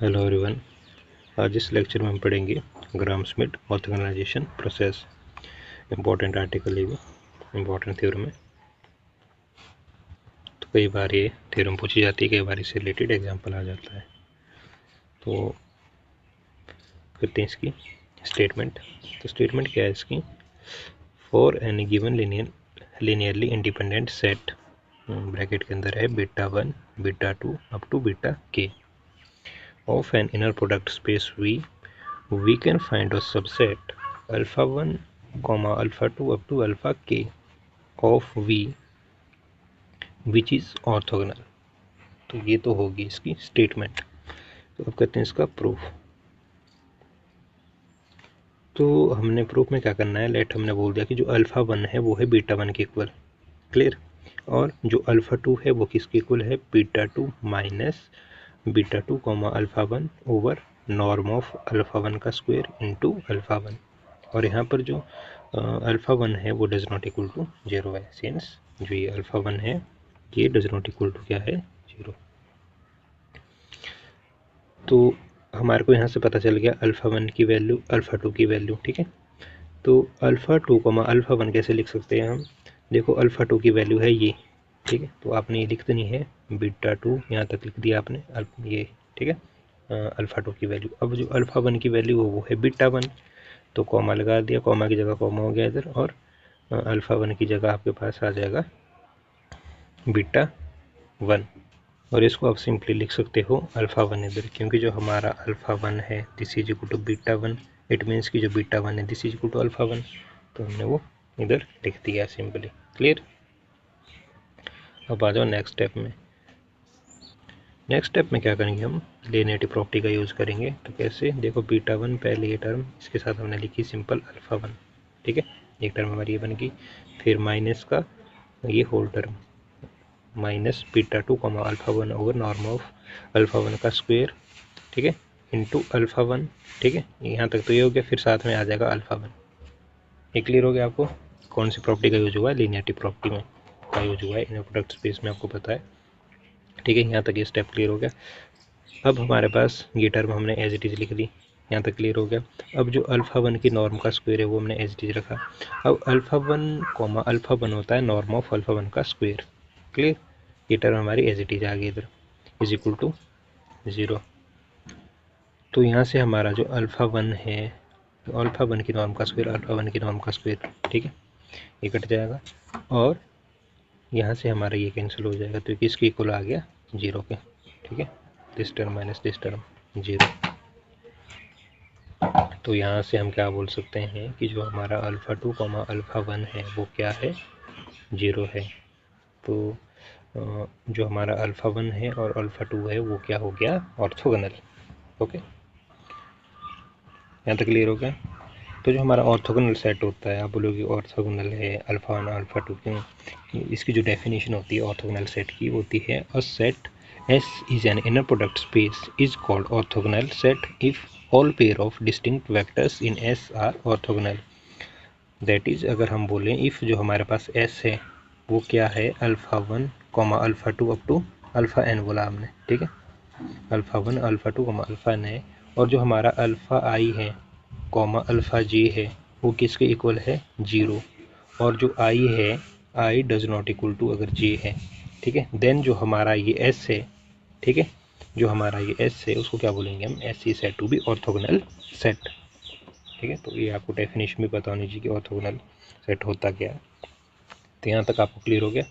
Hello everyone. आज इस lecture में हम पढ़ेंगे ग्राम-श्मिट ऑर्गेनाइजेशन प्रोसेस। इम्पोर्टेंट आर्टिकल है, इम्पोर्टेंट थ्योरम है। तो कई बार ये थ्योरम पूछी जाती है, कई बार इससे रिलेटेड एग्जाम्पल आ जाता है। तो करते हैं इसकी स्टेटमेंट। तो स्टेटमेंट क्या है इसकी? For any given linearly independent set, bracket के अंदर है beta 1, beta 2 up to beta k of an inner product space V, we can find a subset alpha 1, alpha 2 up to alpha k of V which is orthogonal। तो ये तो होगी इसकी statement. तो अब करते हैं इसका प्रूफ। तो हमने प्रूफ में क्या करना है, लेट हमने बोल दिया कि जो अल्फा 1 है वो है बीटा 1 के इक्वल, क्लियर। और जो अल्फा 2 है वो किसके इक्वल है? Beta 2 minus beta 2 alpha 1 over norm of alpha 1 का स्क्वायर इंटू अल्फा 1। और यहाँ पर जो अल्फा 1 है वो डज नॉट इक्वल टू 0 है, सिंस जो ये अल्फा 1 है ये डज नॉट इक्वल टू क्या है? 0। तो हमारे को यहाँ से पता चल गया अल्फा 1 की वैल्यू, अल्फा 2 की वैल्यू, ठीक है। तो अल्फा 2 अल्फा 1 कैसे लिख सकते हैं हम? देखो अल्फा 2 की वैल्यू है ये, ठीक है। तो आपने ये लिख देनी है बीटा 2, यहाँ तक लिख दिया आपने ये, ठीक है। अल्फा 2 की वैल्यू, अब जो अल्फा 1 की वैल्यू हो वो है बीटा 1, तो कॉमा लगा दिया, कॉमा की जगह कॉमा हो गया इधर, और अल्फा 1 की जगह आपके पास आ जाएगा बीटा 1। और इसको आप सिंपली लिख सकते हो अल्फा 1 इधर, क्योंकि जो हमारा अल्फा 1 है this is equal to beta 1, it means कि जो बीटा 1 है this is equal to alpha 1, तो हमने वो इधर लिख दिया सिंपली, क्लियर। अब आ जाओ नेक्स्ट स्टेप में। नेक्स्ट स्टेप में क्या करेंगे हम? लीनियरिटी प्रॉपर्टी का यूज़ करेंगे। तो कैसे? देखो बीटा 1 पहले ये टर्म, इसके साथ हमने लिखी सिंपल अल्फा 1, ठीक है। एक टर्म हमारी ये बन गई, फिर माइनस का ये whole term minus beta 2 alpha 1 over norm of alpha 1 का स्क्वायर, ठीक है, इंटू अल्फा 1, ठीक है। यहाँ तक तो ये हो गया, फिर साथ में आ जाएगा अल्फा 1। ये क्लियर हो गया आपको? कौन सी प्रॉपर्टी का यूज हुआ है? लीनियरिटी प्रॉपर्टी में का यूज हुआ है इनर प्रोडक्ट स्पेस में, आपको पता है, ठीक है। यहाँ तक ये स्टेप क्लियर हो गया। अब हमारे पास ये टर्म हमने एज इट इज़ लिख दी, यहाँ तक क्लियर हो गया। अब जो अल्फा 1 की नॉर्म का स्क्वायर है वो हमने एज इट इज रखा। अब अल्फा 1 अल्फा 1 होता है नॉर्म ऑफ अल्फा 1 का स्क्वायर, क्लियर। ये टर्म हमारी एज इट इज आ गई इधर, इज इक्वल टू 0। तो यहाँ से हमारा जो अल्फा 1 है, तो अल्फा 1 की नॉर्म का स्क्वायर, अल्फा 1 की नॉर्म का स्क्वायर, ठीक है, ये कट जाएगा। और यहाँ से हमारा ये कैंसिल हो जाएगा, तो किसके इक्वल आ गया? 0 के, ठीक है। This term minus this term 0। तो यहाँ से हम क्या बोल सकते हैं कि जो हमारा अल्फ़ा 2 अल्फ़ा 1 है वो क्या है? 0 है। तो जो हमारा अल्फ़ा 1 है और अल्फ़ा 2 है वो क्या हो गया? ऑर्थोगोनल। ओके, यहाँ तक क्लियर हो गया। तो जो हमारा ऑर्थोगोनल सेट होता है, आप बोलोगे ऑर्थोगोनल है अल्फ़ा 1 अल्फ़ा 2 क्यों? इसकी जो डेफिनेशन होती है ऑर्थोगोनल सेट की होती है, a set S is an inner product space is called orthogonal set if all pair of distinct vectors in S are orthogonal। That is अगर हम बोलें इफ़ जो हमारे पास S है वो क्या है? Alpha 1 alpha 2 up to alpha n बोला हमने, ठीक है। अल्फ़ा 1 अल्फ़ा 2 अल्फ़ा n है, और जो हमारा अल्फ़ा I है अल्फ़ा j है वो किसके इक्वल है? 0। और जो I है, I does not equal to अगर j है, ठीक है। देन जो हमारा ये S है, ठीक है, जो हमारा ये S है उसको क्या बोलेंगे हम? S is said to be orthogonal set, ठीक है। तो ये आपको डेफिनेशन भी पता होनी चाहिए कि ऑर्थोगोनल सेट होता क्या है। तो यहाँ तक आपको क्लियर हो गया।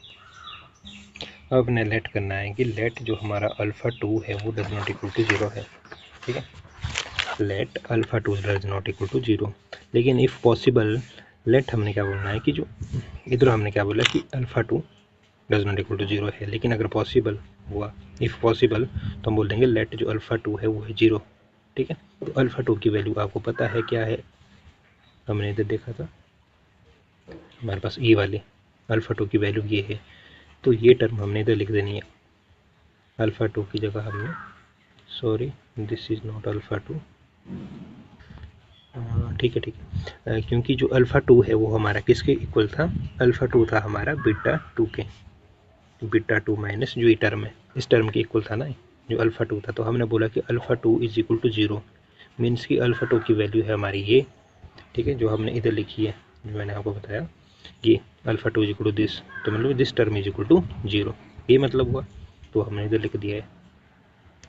अब हमने लेट करना है कि लेट जो हमारा अल्फ़ा 2 है वो डज नॉट इक्वल टू 0 है, ठीक है। Let alpha 2 does not equal to 0, लेकिन इफ़ पॉसिबल लेट हमने क्या बोलना है कि जो इधर हमने क्या बोला कि alpha 2 does not equal to 0 है, लेकिन अगर पॉसिबल हुआ, इफ़ पॉसिबल, तो हम बोल देंगे लेट जो अल्फ़ा 2 है वो है 0, ठीक है। तो अल्फ़ा 2 की वैल्यू आपको पता है क्या है? हमने इधर देखा था, हमारे पास ई वाली अल्फ़ा 2 की वैल्यू ये है, तो ये टर्म हमने इधर लिख देनी है। अल्फ़ा 2 की जगह हमने, sorry this is not alpha 2, ठीक है, ठीक है, क्योंकि जो अल्फ़ा 2 है वो हमारा किसके इक्वल था? अल्फ़ा 2 था हमारा बीटा 2 के, बीटा 2 माइनस जो ये टर्म है इस टर्म के इक्वल था ना, जो अल्फ़ा टू था, तो हमने बोला कि alpha two is equal to 0, means कि अल्फ़ा टू की वैल्यू है हमारी ये, ठीक है, जो हमने इधर लिखी है, जो मैंने आपको बताया ये alpha two is equal to this, तो मतलब this term is equal to 0, ये मतलब हुआ, तो हमने इधर लिख दिया है।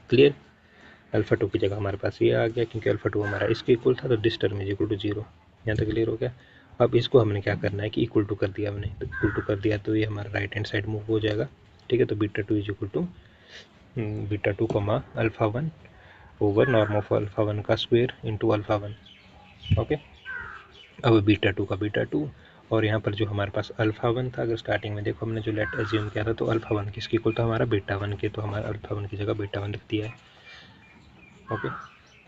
क्लियर? अल्फ़ा टू की जगह हमारे पास ये आ गया, क्योंकि अल्फ़ा टू हमारा इसके इक्वल था, तो this term is equal to 0। यहाँ तक क्लियर हो गया? अब इसको हमने क्या करना है कि इक्वल टू कर दिया हमने, तो इक्वल टू कर दिया तो ये हमारा राइट हैंड साइड मूव हो जाएगा, ठीक है। तो beta two is equal to beta two comma alpha one over norm of alpha one का square into alpha one. Okay, अब बीटा टू का बीटा टू, और यहाँ पर जो हमारे पास अल्फ़ा वन था, अगर स्टार्टिंग में देखो हमने जो लेट एज्यूम किया था, तो अल्फ़ा वन किसकी इक्वल था हमारा बीटा वन के, तो हमारा अल्फ़ा वन की जगह बीटा वन लिख दिया है। ओके,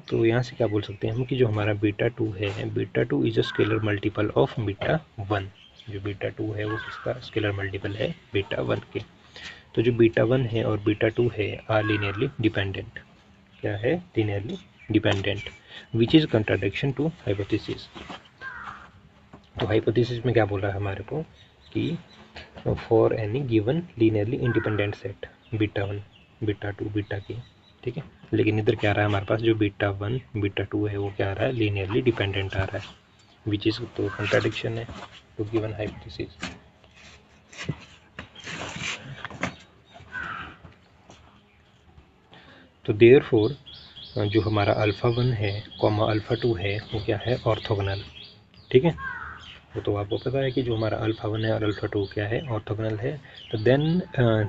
तो यहाँ से क्या बोल सकते हैं हम कि जो हमारा बीटा टू है, beta two is a scalar multiple of beta one. जो बीटा टू है वो किसका स्केलर मल्टीपल है? बीटा वन के। तो जो बीटा वन है और बीटा टू है आर लीनियरली डिपेंडेंट। क्या है? Linearly dependent, which is contradiction to hypothesis. तो हाइपोथेसिस में क्या बोल रहा है हमारे को कि for any given linearly independent set beta one, beta two, beta के, ठीक है। लेकिन इधर क्या आ रहा है हमारे पास, जो बीटा वन बीटा टू है वो क्या आ रहा है? लीनियरली डिपेंडेंट आ रहा है, विच इज, तो कंट्राडिक्शन है टू गिवन हाइपोथेसिस। तो देयरफॉर जो हमारा अल्फ़ा वन है कॉमा अल्फ़ा टू है वो क्या है? ऑर्थोगोनल, ठीक है। वो तो आपको पता है कि जो हमारा अल्फ़ा वन है और अल्फ़ा टू क्या है? ऑर्थोगोनल है। तो then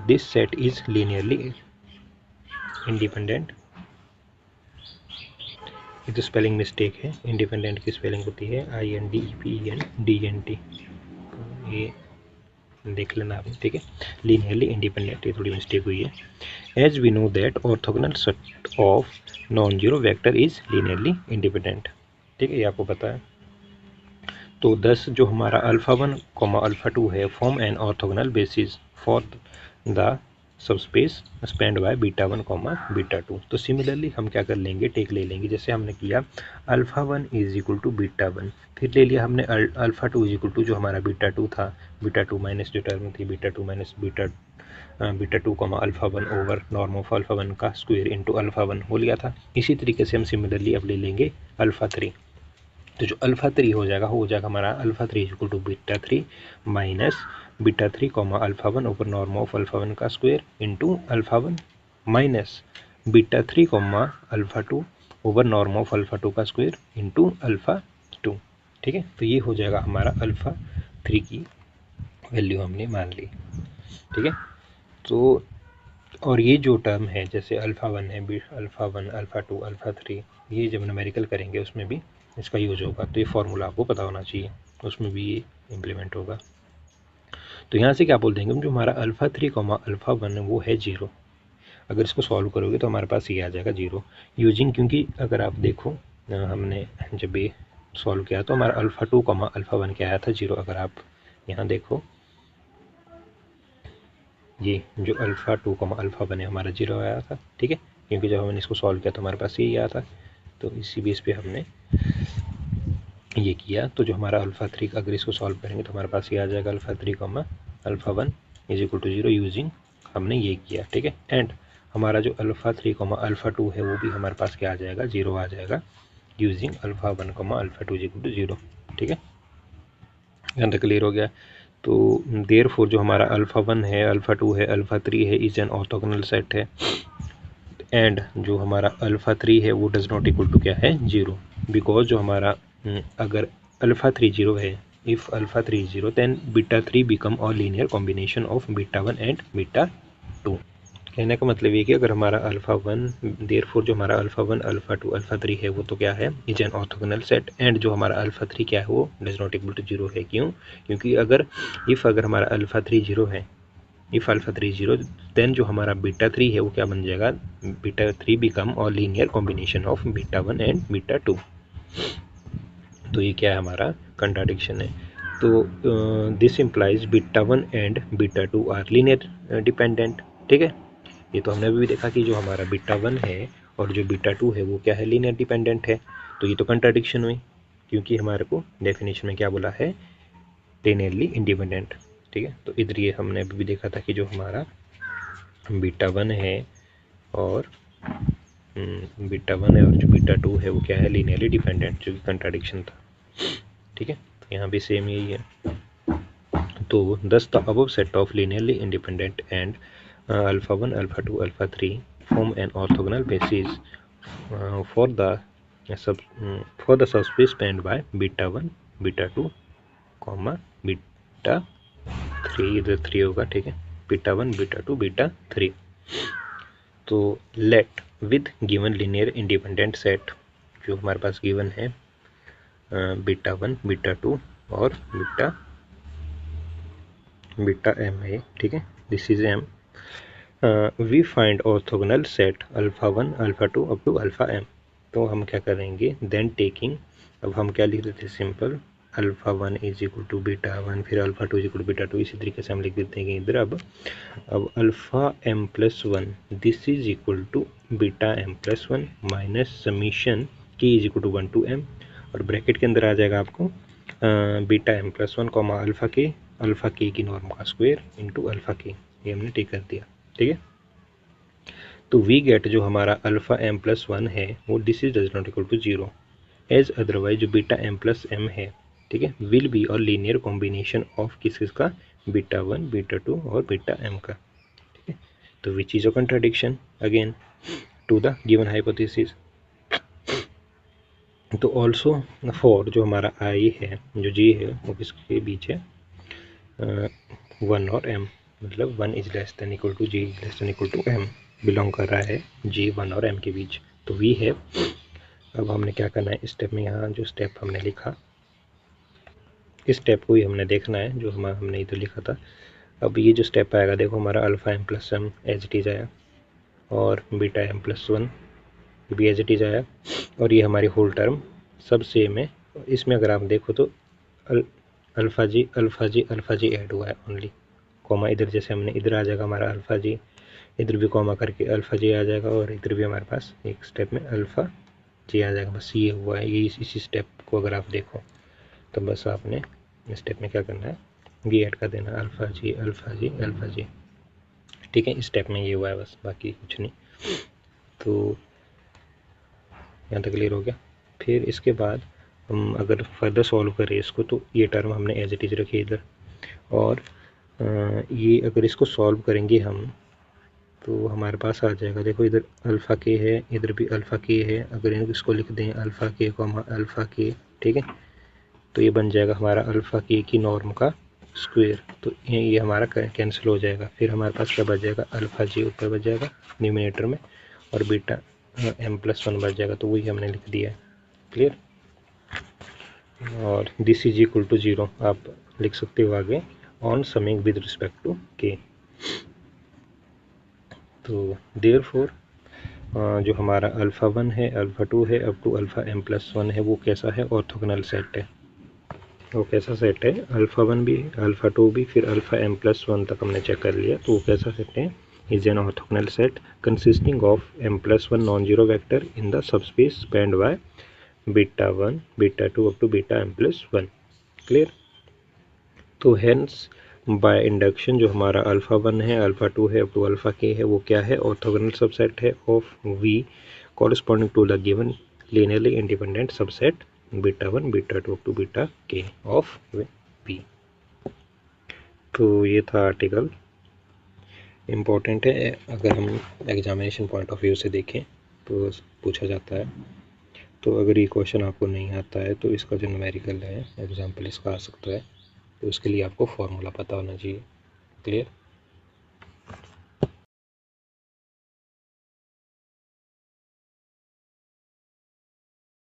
this set is linearly independent. ये तो स्पेलिंग मिस्टेक है, इंडिपेंडेंट की स्पेलिंग होती है INDEPENDENT, ये देख लेना आपने, ठीक है। लीनियरली इंडिपेंडेंट, ये थोड़ी मिस्टेक हुई है। As we know that orthogonal set of non zero vector is linearly independent, ठीक है, ये आपको पता है। तो 10 जो हमारा alpha one comma alpha two है form an orthogonal basis for the subspace spend by beta one comma beta two. तो सिमिलरली हम क्या कर लेंगे? टेक ले लेंगे, जैसे हमने किया alpha one is equal to beta one, फिर ले लिया हमने alpha two is equal to जो हमारा बीटा टू था, बीटा टू माइनस जो टर्म थी beta two minus beta two comma alpha one over norm of alpha one का स्क्वायर इंटू अल्फ़ा वन हो लिया था। इसी तरीके से हम सिमिलरली अब ले लेंगे अल्फ़ा थ्री। तो जो अल्फ़ा थ्री हो जाएगा हमारा alpha three equal to beta three minus beta three comma alpha one over norm of alpha one का square into alpha one minus beta three comma alpha two over norm of alpha two का square into alpha two, ठीक है। तो ये हो जाएगा हमारा alpha three की वैल्यू हमने मान ली, ठीक है। तो और ये जो टर्म है जैसे अल्फ़ा वन है, alpha one, alpha two, alpha three, ये जब न्यूमेरिकल करेंगे उसमें भी इसका यूज होगा। तो ये फार्मूला आपको पता होना चाहिए, उसमें भी ये इम्प्लीमेंट होगा। तो यहाँ से क्या बोल देंगे हम, जो हमारा alpha three comma alpha one वो है 0। अगर इसको सॉल्व करोगे तो हमारे पास ये आ जाएगा 0 यूजिंग, क्योंकि अगर आप देखो हमने जब ये सॉल्व किया तो हमारा alpha two comma alpha one क्या आया था? 0। अगर आप यहाँ देखो ये जो alpha two comma alpha one है हमारा 0 आया था, ठीक है, क्योंकि जब हमने इसको सॉल्व किया तो हमारे पास यही आया था। तो इसी बेस पे हमने ये किया। तो जो हमारा अल्फ़ा थ्री का अगर इसको सॉल्व करेंगे तो हमारे पास ये आ जाएगा alpha three comma alpha one is equal to 0 using, हमने ये किया, ठीक है। एंड हमारा जो alpha three comma alpha two है वो भी हमारे पास क्या आ जाएगा? 0 आ जाएगा using alpha one comma alpha two is equal to 0, ठीक है। यहाँ तक क्लियर हो गया। तो देयरफॉर जो हमारा अल्फ़ा वन है, अल्फ़ा टू है, अल्फ़ा थ्री है इज एन ऑर्थोगोनल सेट है। एंड जो हमारा अल्फ़ा थ्री है वो डज नॉट इक्वल टू क्या है? 0, बिकॉज जो हमारा अगर अल्फ़ा थ्री 0 है, if alpha three 0 then beta three become a linear combination of beta one and beta two. कहने का मतलब ये कि अगर हमारा अल्फ़ा वन, देयरफॉर जो हमारा alpha one, alpha two, alpha three है वो तो क्या है? Is an orthogonal set. And जो हमारा अल्फ़ा थ्री क्या है? वो डज नॉट इक्वल टू 0 है। क्यों? क्योंकि अगर हमारा अल्फ़ा थ्री 0 है, इफ़ अल्फ़ा थ्री 0 देन जो हमारा बीटा थ्री है वो क्या बन जाएगा? बीटा थ्री बिकम और linear combination of beta one and beta two. तो ये क्या है? हमारा कंट्राडिक्शन है। तो this implies beta one and beta two are linear dependent, ठीक है। ये तो हमने अभी भी देखा कि जो हमारा बीटा वन है और जो बीटा टू है वो क्या है? लीनियर डिपेंडेंट है। तो ये तो कंट्राडिक्शन हुई, क्योंकि हमारे को डेफिनेशन में क्या बोला है? लीनियरली इंडिपेंडेंट, ठीक है। तो इधर ये हमने अभी भी देखा था कि जो हमारा बीटा वन है और बीटा 1 है और जो बीटा 2 है वो क्या है, लीनियरली डिपेंडेंट, जो कि कंट्राडिक्शन था। ठीक है, तो यहाँ भी सेम यही है। तो thus the above set of linearly independent and alpha 1, alpha 2, alpha 3 form an orthogonal basis for the subspace spanned by beta 1, beta 2, beta 3, इधर 3 होगा, ठीक है, beta 1, beta 2, beta 3। तो let with given linear independent set, जो हमारे पास given है beta 1, beta 2 और बीटा m है, ठीक है, this is m। We find orthogonal set alpha 1, alpha 2 up to alpha m। तो हम क्या करेंगे, देन टेकिंग, अब हम क्या लिख देते हैं, simple alpha 1 is equal to beta 1, फिर alpha 2 is equal to beta 2, इसी तरीके से हम लिख देते हैं कि इधर अब alpha m plus 1 this is equal to beta m plus 1 minus summation k is equal to 1 to m, और ब्रैकेट के अंदर आ जाएगा आपको beta m plus 1 comma alpha k की नॉर्म का स्क्वायर इंटू अल्फा के, ये हमने टेक कर दिया। ठीक है, तो वी गेट जो हमारा अल्फा m प्लस 1 है वो this is does not equal to 0 as otherwise जो बीटा m प्लस m है, ठीक है, विल बी और लीनियर कॉम्बिनेशन ऑफ किसका, बीटा 1, बीटा 2 और बीटा m का। ठीक है, तो which is a contradiction again to the given hypothesis. तो ऑल्सो फॉर जो हमारा i है, जो g है, वो किसके बीच है, 1 और m, मतलब 1 is less than equal to g less than equal to m, belong कर रहा है g 1 और m के बीच। तो वी है, अब हमने क्या करना है, इस स्टेप में, यहाँ जो स्टेप हमने लिखा इस स्टेप को ही हमने देखना है जो हमने इधर लिखा था। अब ये जो स्टेप आएगा, देखो हमारा alpha m plus m as it is आया और बीटा m प्लस 1 भी एज इट इज आया, और ये हमारी होल टर्म सब सेम है। इसमें अगर आप देखो तो अल्फा जी ऐड हुआ है ओनली, कॉमा इधर जैसे हमने इधर आ जाएगा हमारा अल्फा जी, इधर भी कॉमा करके अल्फा जी आ जाएगा, और इधर भी हमारे पास एक स्टेप में अल्फा जी आ जाएगा, बस ये हुआ है। ये इसी स्टेप को अगर आप देखो तो बस आपने इस स्टेप में क्या करना है, ये ऐड कर देना अल्फा जी अल्फा जी अल्फा जी। ठीक है, इस स्टेप में ये हुआ है बस, बाकी कुछ नहीं। तो यहाँ तक क्लियर हो गया। फिर इसके बाद हम अगर फर्दर सॉल्व करें इसको, तो ये टर्म हमने एज इट इज रखी इधर, और ये अगर इसको सॉल्व करेंगे हम तो हमारे पास आ जाएगा, देखो इधर अल्फ़ा के है, इधर भी अल्फ़ा के है, अगर इसको लिख दें अल्फ़ा के कॉमा अल्फ़ा के, ठीक है, तो ये बन जाएगा हमारा अल्फ़ा के की नॉर्म का स्क्वायर। तो ये हमारा कैंसिल हो जाएगा, फिर हमारे पास क्या बच जाएगा, अल्फ़ा जी ऊपर बच जाएगा न्यूमिनेटर में, और बीटा m प्लस 1 बच जाएगा, तो वही हमने लिख दिया है। क्लियर, और दिस इज इक्वल टू 0 आप लिख सकते हो आगे on summing with respect to k. तो देयरफॉर जो हमारा अल्फ़ा 1 है, अल्फ़ा 2 है, up to alpha m plus 1 है, वो कैसा है, ऑर्थोगोनल सेट है। वो कैसा सेट है, अल्फ़ा 1 भी, अल्फ़ा 2 भी, फिर अल्फ़ा m प्लस 1 तक हमने चेक कर लिया, तो वो कैसा सेट है, is an orthogonal set consisting of m plus 1 non zero vector in the subspace spanned by beta 1, beta 2 up to beta m plus 1। Clear, तो हेंस बाय इंडक्शन जो हमारा अल्फ़ा 1 है, अल्फ़ा 2 है, अप टू अल्फ़ा के है, वो क्या है, ऑर्थोगोनल सबसेट है of V corresponding to the given linearly independent subset beta 1, beta 2 up to beta k of V। तो ये था आर्टिकल, इम्पोर्टेंट है, अगर हम एग्जामिनेशन पॉइंट ऑफ व्यू से देखें तो पूछा जाता है। तो अगर ये क्वेश्चन आपको नहीं आता है तो इसका जो न्यूमेरिकल है एग्जाम्पल इसका आ सकता है, तो उसके लिए आपको फॉर्मूला पता होना चाहिए। क्लियर।